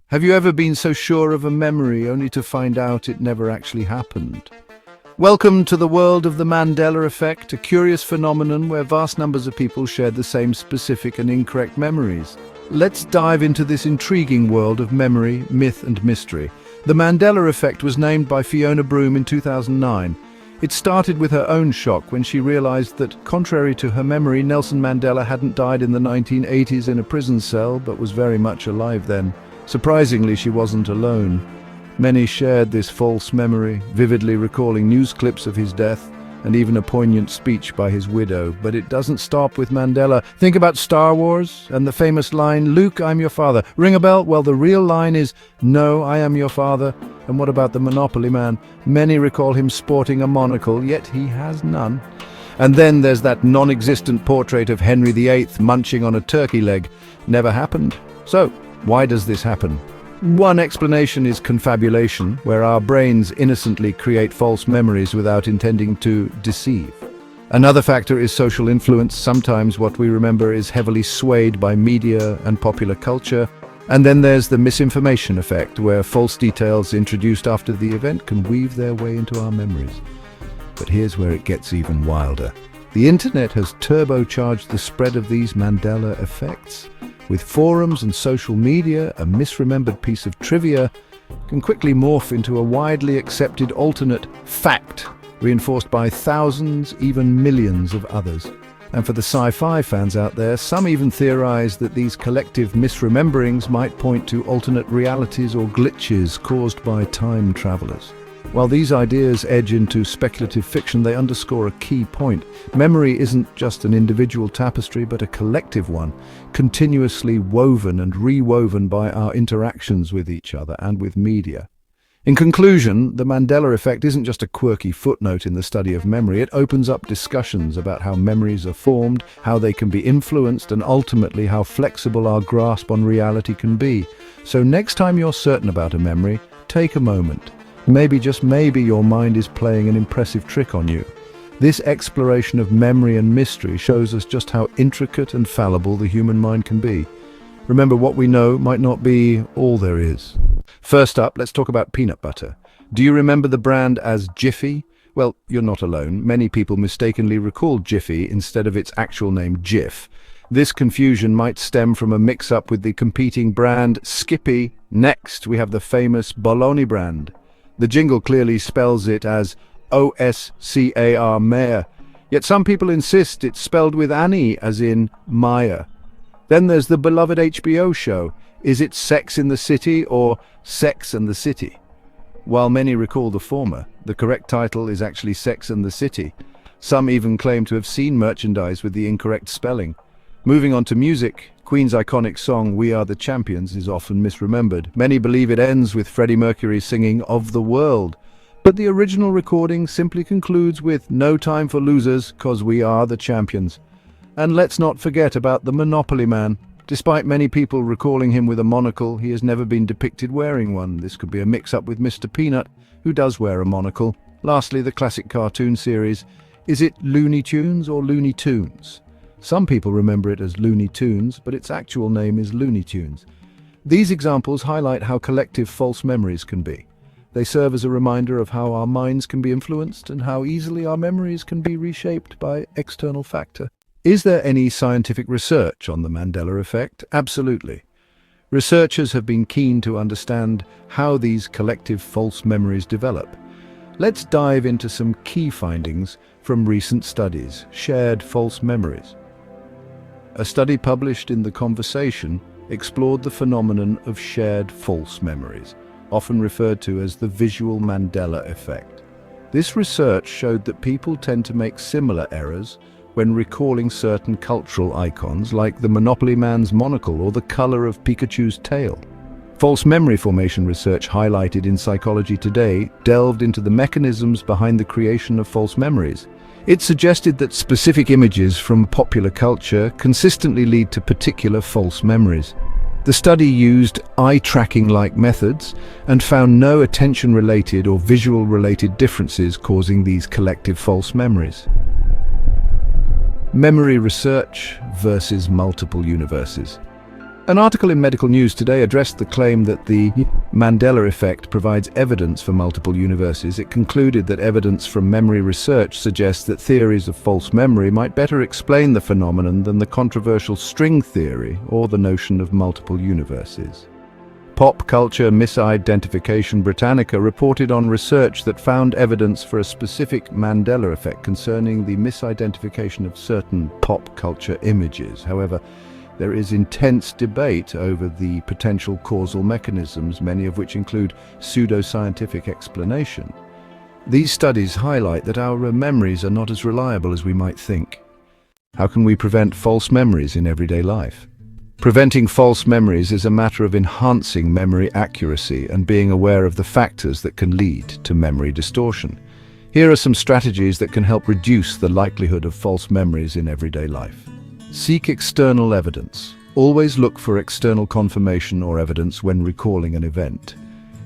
Have you ever been so sure of a memory only to find out it never actually happened? Welcome to the world of the Mandela Effect, a curious phenomenon where vast numbers of people share the same specific and incorrect memories. Let's dive into this intriguing world of memory, myth and mystery. The Mandela Effect was named by Fiona Broome in 2009. It started with her own shock when she realized that, contrary to her memory, Nelson Mandela hadn't died in the 1980s in a prison cell, but was very much alive then. Surprisingly, she wasn't alone. Many shared this false memory, vividly recalling news clips of his death and even a poignant speech by his widow. But it doesn't stop with Mandela. Think about Star Wars and the famous line, "Luke, I'm your father." Ring a bell? Well, the real line is, "No, I am your father." And what about the Monopoly man? Many recall him sporting a monocle, yet he has none. And then there's that non-existent portrait of Henry VIII munching on a turkey leg. Never happened. So, why does this happen? One explanation is confabulation, where our brains innocently create false memories without intending to deceive. Another factor is social influence. Sometimes what we remember is heavily swayed by media and popular culture. And then there's the misinformation effect, where false details introduced after the event can weave their way into our memories. But here's where it gets even wilder. The internet has turbocharged the spread of these Mandela effects. With forums and social media, a misremembered piece of trivia can quickly morph into a widely accepted alternate fact, reinforced by thousands, even millions of others. And for the sci-fi fans out there, some even theorize that these collective misrememberings might point to alternate realities or glitches caused by time travelers. While these ideas edge into speculative fiction, they underscore a key point. Memory isn't just an individual tapestry, but a collective one, continuously woven and rewoven by our interactions with each other and with media. In conclusion, the Mandela Effect isn't just a quirky footnote in the study of memory. It opens up discussions about how memories are formed, how they can be influenced, and ultimately how flexible our grasp on reality can be. So next time you're certain about a memory, take a moment. Maybe, just maybe, your mind is playing an impressive trick on you. This exploration of memory and mystery shows us just how intricate and fallible the human mind can be. Remember, what we know might not be all there is. First up, let's talk about peanut butter. Do you remember the brand as Jiffy? Well, you're not alone. Many people mistakenly recall Jiffy instead of its actual name, Jif. This confusion might stem from a mix-up with the competing brand Skippy. Next, we have the famous bologna brand. The jingle clearly spells it as O-S-C-A-R, Mayor. Yet some people insist it's spelled with Annie, as in Maya. Then there's the beloved HBO show. Is it Sex in the City or Sex and the City? While many recall the former, the correct title is actually Sex and the City. Some even claim to have seen merchandise with the incorrect spelling. Moving on to music, Queen's iconic song "We Are the Champions" is often misremembered. Many believe it ends with Freddie Mercury singing "Of the World," but the original recording simply concludes with "No time for losers, 'cause we are the champions." And let's not forget about the Monopoly man. Despite many people recalling him with a monocle, he has never been depicted wearing one. This could be a mix-up with Mr. Peanut, who does wear a monocle. Lastly, the classic cartoon series. Is it Looney Tunes or Looney Tunes? Some people remember it as Looney Tunes, but its actual name is Looney Tunes. These examples highlight how collective false memories can be. They serve as a reminder of how our minds can be influenced and how easily our memories can be reshaped by external factor. Is there any scientific research on the Mandela Effect? Absolutely. Researchers have been keen to understand how these collective false memories develop. Let's dive into some key findings from recent studies. Shared false memories. A study published in Confabulation explored the phenomenon of shared false memories, often referred to as the visual Mandela effect. This research showed that people tend to make similar errors when recalling certain cultural icons, like the Monopoly man's monocle or the color of Pikachu's tail. False memory formation research highlighted in Psychology Today delved into the mechanisms behind the creation of false memories. It suggested that specific images from popular culture consistently lead to particular false memories. The study used eye-tracking-like methods and found no attention-related or visual-related differences causing these collective false memories. Memory research versus multiple universes. An article in Medical News today addressed the claim that the Mandela Effect provides evidence for multiple universes. It concluded that evidence from memory research suggests that theories of false memory might better explain the phenomenon than the controversial string theory or the notion of multiple universes. Pop Culture Misidentification Britannica reported on research that found evidence for a specific Mandela effect concerning the misidentification of certain pop culture images. However, there is intense debate over the potential causal mechanisms, many of which include pseudoscientific explanation. These studies highlight that our memories are not as reliable as we might think. How can we prevent false memories in everyday life? Preventing false memories is a matter of enhancing memory accuracy and being aware of the factors that can lead to memory distortion. Here are some strategies that can help reduce the likelihood of false memories in everyday life. Seek external evidence. Always look for external confirmation or evidence when recalling an event.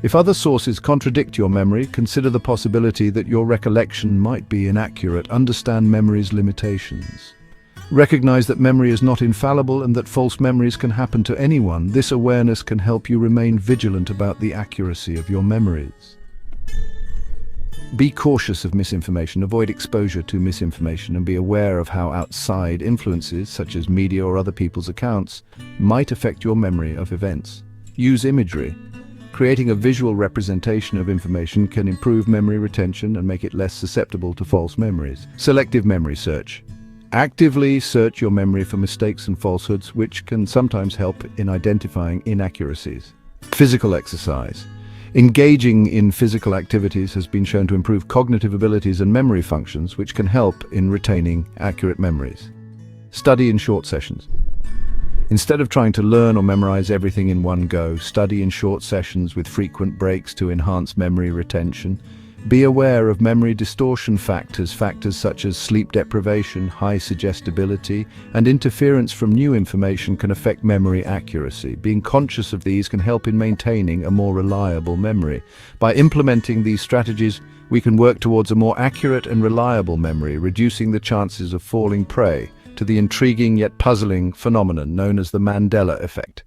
If other sources contradict your memory, consider the possibility that your recollection might be inaccurate. Understand memory's limitations. Recognize that memory is not infallible and that false memories can happen to anyone. This awareness can help you remain vigilant about the accuracy of your memories. Be cautious of misinformation. Avoid exposure to misinformation and be aware of how outside influences, such as media or other people's accounts, might affect your memory of events. Use imagery. Creating a visual representation of information can improve memory retention and make it less susceptible to false memories. Selective memory search. Actively search your memory for mistakes and falsehoods, which can sometimes help in identifying inaccuracies. Physical exercise. Engaging in physical activities has been shown to improve cognitive abilities and memory functions, which can help in retaining accurate memories. Study in short sessions. Instead of trying to learn or memorize everything in one go, study in short sessions with frequent breaks to enhance memory retention. Be aware of memory distortion factors such as sleep deprivation, high suggestibility, and interference from new information can affect memory accuracy. Being conscious of these can help in maintaining a more reliable memory. By implementing these strategies, we can work towards a more accurate and reliable memory, reducing the chances of falling prey to the intriguing yet puzzling phenomenon known as the Mandela Effect.